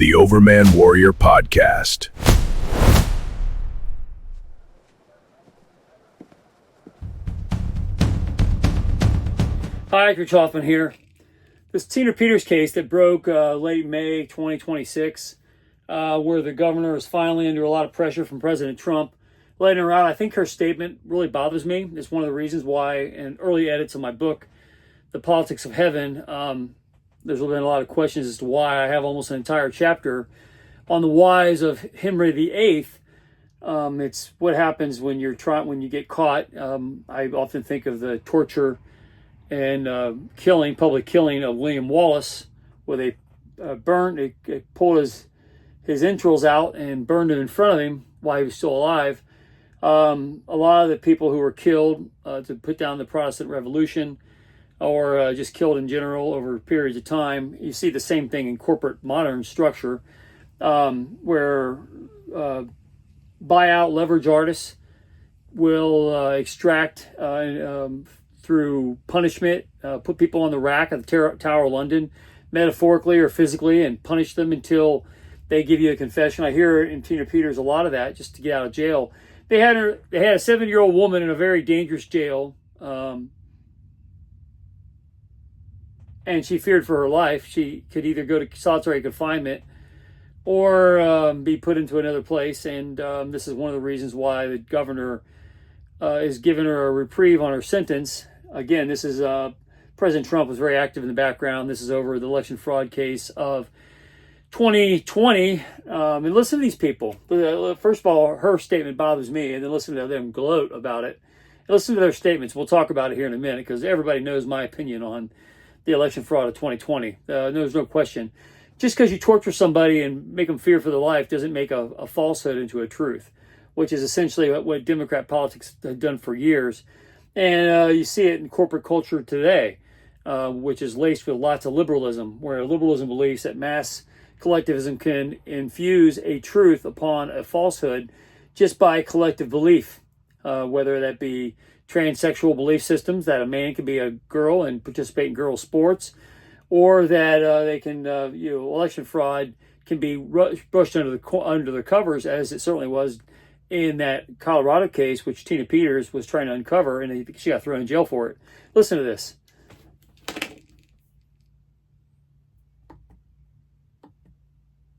the Overman Warrior Podcast. Hi, Rich Hoffman here. This Tina Peters case that broke late May 2026, where the governor is finally under a lot of pressure from President Trump, letting her out. I think her statement really bothers me. It's one of the reasons why in early edits of my book, The Politics of Heaven, there's been a lot of questions as to why I have almost an entire chapter on the whys of Henry VIII. It's what happens when you get caught. I often think of the torture and public killing of William Wallace, where they pulled his entrails out and burned him in front of him while he was still alive. A lot of the people who were killed to put down the Protestant Revolution, or just killed in general over periods of time. You see the same thing in corporate modern structure, where buyout leverage artists will extract through punishment, put people on the rack at the Tower of London, metaphorically or physically, and punish them until they give you a confession. I hear in Tina Peters a lot of that, just to get out of jail. They had a 7-year-old woman in a very dangerous jail, and she feared for her life. She could either go to solitary confinement or be put into another place. And this is one of the reasons why the governor is giving her a reprieve on her sentence. Again, this is President Trump was very active in the background. This is over the election fraud case of 2020. And listen to these people. First of all, her statement bothers me, and then listen to them gloat about it. And listen to their statements. We'll talk about it here in a minute, because everybody knows my opinion on the election fraud of 2020. There's no question. Just because you torture somebody and make them fear for their life doesn't make a falsehood into a truth, which is essentially what Democrat politics have done for years. And you see it in corporate culture today, which is laced with lots of liberalism, where liberalism believes that mass collectivism can infuse a truth upon a falsehood just by collective belief, whether that be transsexual belief systems, that a man can be a girl and participate in girl sports, or that they can, election fraud can be brushed under the covers, as it certainly was in that Colorado case, which Tina Peters was trying to uncover, and she got thrown in jail for it. Listen to this.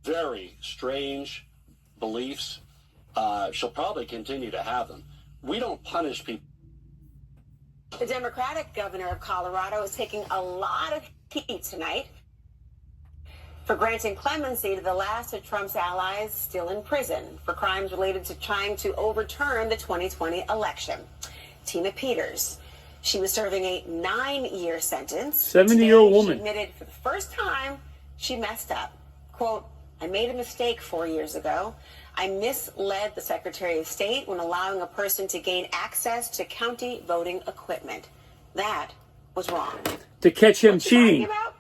Very strange beliefs. She'll probably continue to have them. We don't punish people. The Democratic governor of Colorado is taking a lot of heat tonight for granting clemency to the last of Trump's allies still in prison for crimes related to trying to overturn the 2020 election. Tina Peters. She was serving a 9-year sentence. 70-year-old woman. She admitted for the first time she messed up. Quote, "I made a mistake 4 years ago. I misled the Secretary of State when allowing a person to gain access to county voting equipment. That was wrong." To catch him What's she talking cheating. about?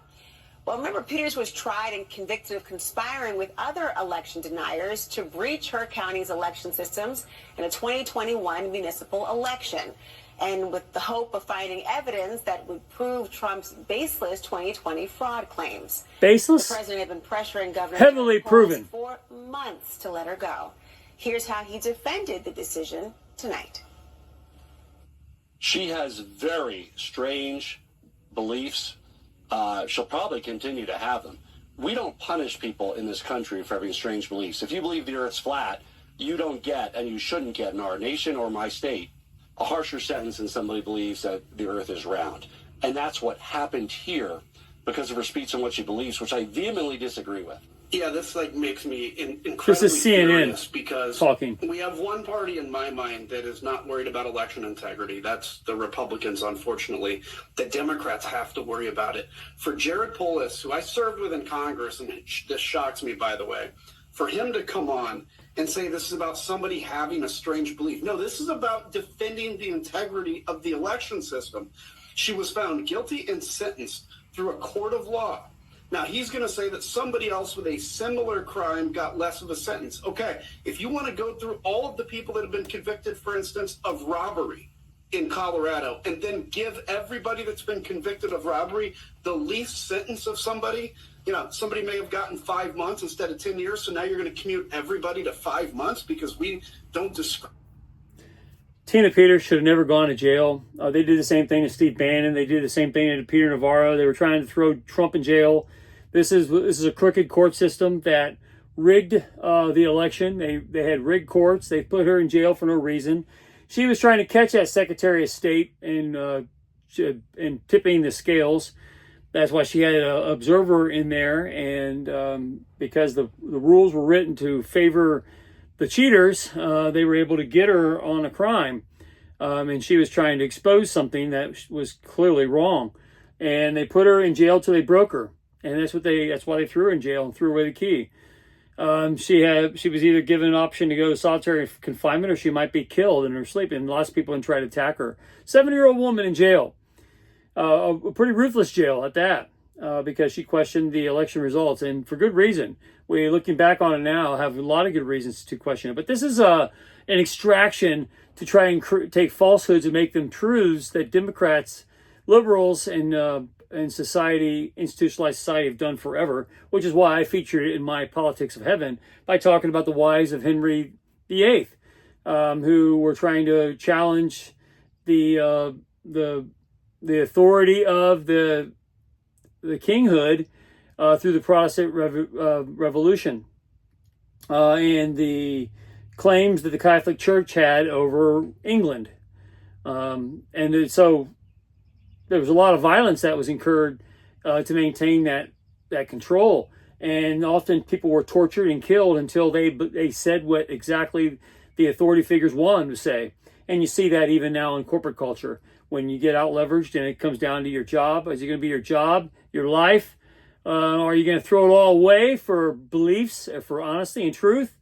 Well, remember, Peters was tried and convicted of conspiring with other election deniers to breach her county's election systems in a 2021 municipal election, and with the hope of finding evidence that would prove Trump's baseless 2020 fraud claims. Baseless? The president had been pressuring Governor Heavily Jared Polis proven. for months to let her go. Here's how he defended the decision tonight. She has very strange beliefs. She'll probably continue to have them. We don't punish people in this country for having strange beliefs. If you believe the earth's flat, you don't get, and you shouldn't get in our nation or my state, a harsher sentence than somebody believes that the earth is round. And that's what happened here because of her speech and what she believes, which I vehemently disagree with. Yeah, this makes me incredibly This is CNN furious because talking. we have one party in my mind that is not worried about election integrity. That's the Republicans, unfortunately. The Democrats have to worry about it. For Jared Polis, who I served with in Congress, and this shocks me, by the way, for him to come on and say this is about somebody having a strange belief. No, this is about defending the integrity of the election system. She was found guilty and sentenced through a court of law. Now, he's going to say that somebody else with a similar crime got less of a sentence. Okay, if you want to go through all of the people that have been convicted, for instance, of robbery in Colorado, and then give everybody that's been convicted of robbery the least sentence of somebody, somebody may have gotten 5 months instead of 10 years. So now you're going to commute everybody to 5 months because we don't discriminate. Tina Peters should have never gone to jail. They did the same thing to Steve Bannon. They did the same thing to Peter Navarro. They were trying to throw Trump in jail. This is a crooked court system that rigged the election. They had rigged courts. They put her in jail for no reason. She was trying to catch that Secretary of State in tipping the scales. That's why she had an observer in there, and because the rules were written to favor the cheaters, they were able to get her on a crime, and she was trying to expose something that was clearly wrong, and they put her in jail till they broke her, and that's why they threw her in jail and threw away the key. She was either given an option to go to solitary confinement or she might be killed in her sleep, and lots of people can try to attack her. 70-year-old woman in jail. A pretty ruthless jail at that, because she questioned the election results, and for good reason. We, looking back on it now, have a lot of good reasons to question it. But this is an extraction to try and take falsehoods and make them truths that Democrats, liberals, and society, institutionalized society, have done forever, which is why I featured it in my Politics of Heaven by talking about the wives of Henry VIII, who were trying to challenge the authority of the kinghood through the Protestant Revolution and the claims that the Catholic Church had over England. And so there was a lot of violence that was incurred to maintain that control. And often people were tortured and killed until they said what exactly the authority figures wanted to say. And you see that even now in corporate culture. When you get out leveraged and it comes down to your job, is it going to be your job, your life? Are you going to throw it all away for beliefs, for honesty and truth?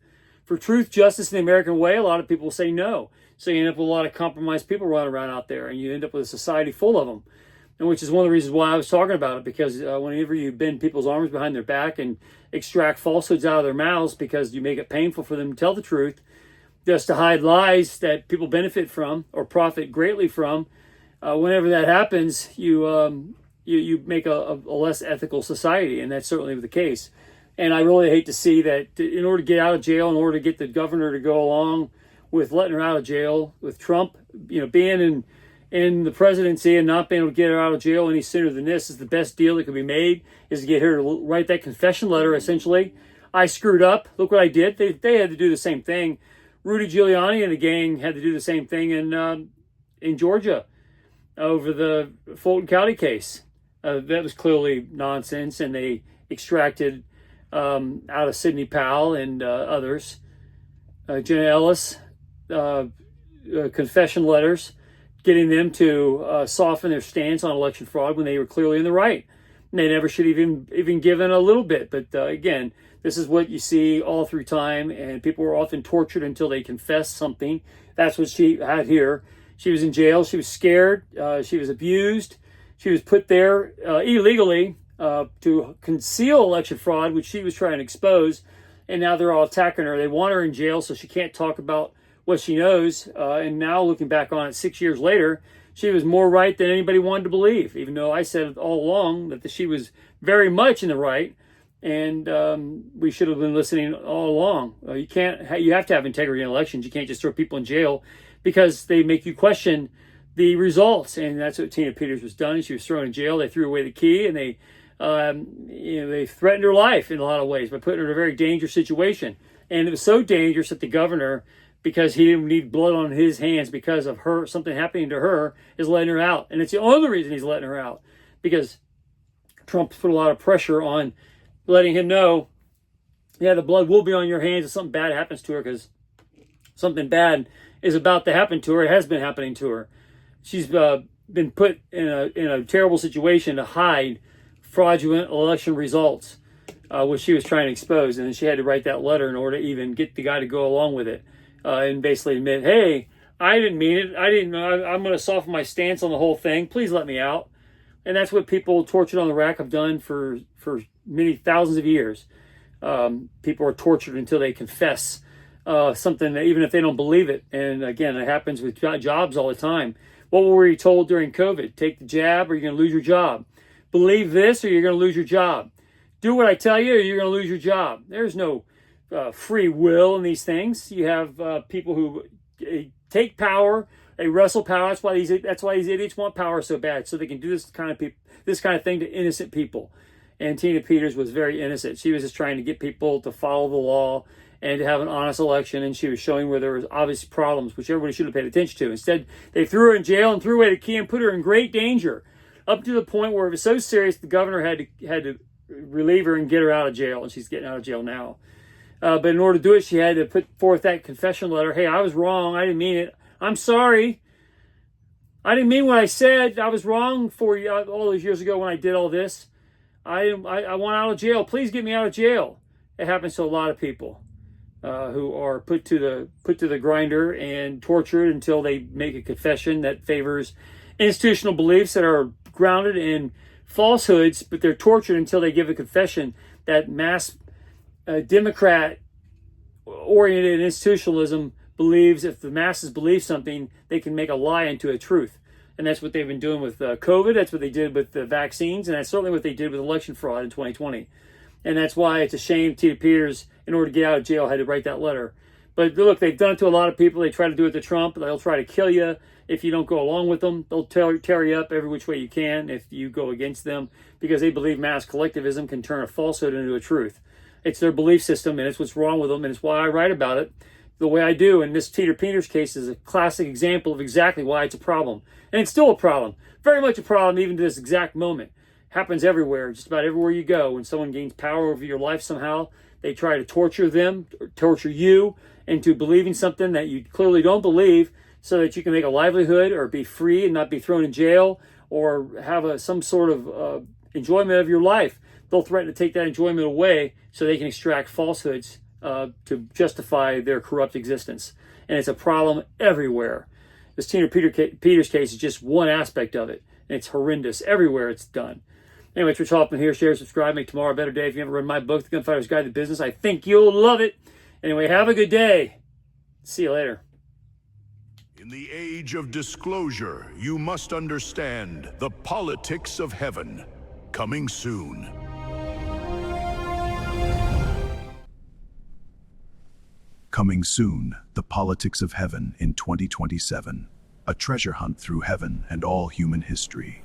For truth, justice, and the American way? A lot of people will say no. So you end up with a lot of compromised people running around out there, and you end up with a society full of them. And which is one of the reasons why I was talking about it, because whenever you bend people's arms behind their back and extract falsehoods out of their mouths because you make it painful for them to tell the truth, just to hide lies that people benefit from or profit greatly from, whenever that happens, you make a less ethical society, and that's certainly the case. And I really hate to see that in order to get out of jail, in order to get the governor to go along with letting her out of jail, with Trump, being in the presidency and not being able to get her out of jail any sooner than this is the best deal that could be made, is to get her to write that confession letter, essentially. I screwed up. Look what I did. They had to do the same thing. Rudy Giuliani and the gang had to do the same thing in Georgia over the Fulton County case. That was clearly nonsense, and they extracted out of Sidney Powell and others, Jenna Ellis, confession letters, getting them to soften their stance on election fraud when they were clearly in the right. And they never should even given a little bit. But again, this is what you see all through time, and people were often tortured until they confessed something. That's what she had here. She was in jail. She was scared. She was abused. She was put there illegally to conceal election fraud, which she was trying to expose. And now they're all attacking her. They want her in jail so she can't talk about what she knows. And now looking back on it 6 years later, she was more right than anybody wanted to believe, even though I said all along that she was very much in the right. And we should have been listening all along. You have to have integrity in elections. You can't just throw people in jail because they make you question the results. And that's what Tina Peters was done. She was thrown in jail. They threw away the key, and they threatened her life in a lot of ways by putting her in a very dangerous situation. And it was so dangerous that the governor, because he didn't need blood on his hands because of something happening to her, is letting her out. And it's the only reason he's letting her out, because Trump put a lot of pressure on letting him know, the blood will be on your hands if something bad happens to her, because something bad is about to happen to her. It has been happening to her. She's been put in a terrible situation to hide fraudulent election results, which she was trying to expose. And then she had to write that letter in order to even get the guy to go along with it, and basically admit, hey, I didn't mean it. I'm going to soften my stance on the whole thing. Please let me out. And that's what people tortured on the rack have done for many thousands of years. People are tortured until they confess something, that even if they don't believe it. And again, it happens with jobs all the time. What were you told during COVID? Take the jab or you're going to lose your job. Believe this or you're going to lose your job. do what I tell you or you're going to lose your job. There's no free will in these things. You have people who take power, they wrestle power. That's why these idiots want power so bad, so they can do this kind of thing to innocent people. And Tina Peters was very innocent. She was just trying to get people to follow the law and to have an honest election, and she was showing where there was obvious problems, which everybody should have paid attention to. Instead, they threw her in jail and threw away the key and put her in great danger, up to the point where it was so serious the governor had to relieve her and get her out of jail, and she's getting out of jail now. But in order to do it, she had to put forth that confession letter. Hey, I was wrong. I didn't mean it. I'm sorry. I didn't mean what I said. I was wrong for you all those years ago when I did all this. I want out of jail. Please get me out of jail. It happens to a lot of people who are put to the grinder and tortured until they make a confession that favors institutional beliefs that are grounded in falsehoods, but they're tortured until they give a confession that mass Democrat-oriented institutionalism believes if the masses believe something, they can make a lie into a truth. And that's what they've been doing with COVID. That's what they did with the vaccines. And that's certainly what they did with election fraud in 2020. And that's why it's a shame Tina Peters, in order to get out of jail, had to write that letter. But look, they've done it to a lot of people. They try to do it to Trump. They'll try to kill you if you don't go along with them. They'll tear you up every which way you can if you go against them, because they believe mass collectivism can turn a falsehood into a truth. It's their belief system, and it's what's wrong with them, and it's why I write about it the way I do. And this Tina Peters case is a classic example of exactly why it's a problem. And it's still a problem. Very much a problem even to this exact moment. Happens everywhere, just about everywhere you go. When someone gains power over your life somehow, they try to torture them, or torture you into believing something that you clearly don't believe, so that you can make a livelihood or be free and not be thrown in jail or have some sort of enjoyment of your life. They'll threaten to take that enjoyment away so they can extract falsehoods to justify their corrupt existence. And it's a problem everywhere. This Tina Peters case is just one aspect of it. And it's horrendous everywhere it's done. Anyway, it's Rich Hoffman here. Share, subscribe, make tomorrow a better day. If you haven't read my book, The Gunfighter's Guide to Business, I think you'll love it. Anyway, have a good day. See you later. In the age of disclosure, you must understand the politics of heaven. Coming soon. Coming soon, the politics of heaven in 2027. A treasure hunt through heaven and all human history.